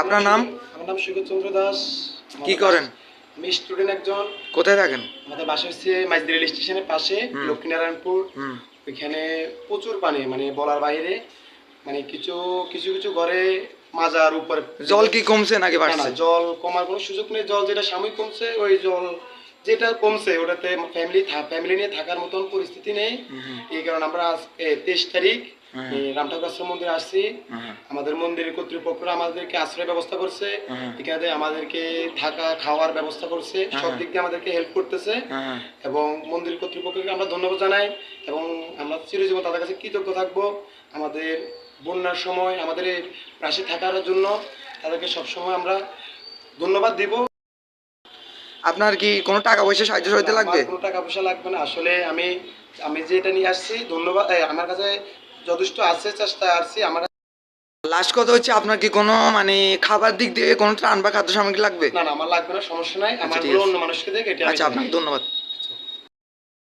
আপনার নাম? আমার নাম সুগত চন্দ্র দাস। কি করেন? আমি স্টুডেন্ট একজন। কোথায় থাকেন? আমাদের বাসা হচ্ছে মাইজদি রেল স্টেশনের পাশে, লক্ষ্মীনারায়ণপুর। ওইখানে প্রচুর পানি, মানে বলার বাইরে। মানে কিছু কিছু কিছু ঘরে মাজার উপরে। জল কি কমছে নাকি না, বাড়ছে? জল কমার কোনো সুযোগ নেই। জল যেটা সাময়িক কমছে, ওই জল যেটা কমছে ওটাতে ফ্যামিলি নিয়ে থাকার মতন পরিস্থিতি নেই। এই কারণে আমরা 23 তারিখ রাম ঠাকুর আশ্রম মন্দিরে আসছি। আমাদের মন্দিরের কর্তৃপক্ষরা আমাদেরকে আশ্রয় ব্যবস্থা করছে, এখানে আমাদেরকে থাকা খাওয়ার ব্যবস্থা করছে, সব দিক দিয়ে আমাদেরকে হেল্প করতেছে। এবং মন্দির কর্তৃপক্ষকে আমরা ধন্যবাদ জানাই এবং আমরা চিরজীবন তাদের কাছে কৃতজ্ঞ থাকবো। আমাদের বন্যার সময় আমাদের পাশে থাকার জন্য তাদেরকে সবসময় আমরা ধন্যবাদ দিব। আপনার কি কোনো টাকা পয়সা সাহায্য সহায়তা লাগবে? কোনো টাকা পয়সা লাগবে না। আসলে আমি যেটা নিয়ে আসছি, ধন্যবাদ, আমার কাছে যথেষ্ট আছে, চেষ্টা আসছি। আমার লাস্ট কথা হচ্ছে, আপনার কি কোনো মানে খাবার দিক দিয়ে কোনো ত্রাণ বা খাদ্য সামগ্রী লাগবে? না, আমার লাগবে না, সমস্যা নাই। আমার ঠিক আছে। অন্য মানুষকে দেখে এটা। আচ্ছা, আপনাকে ধন্যবাদ।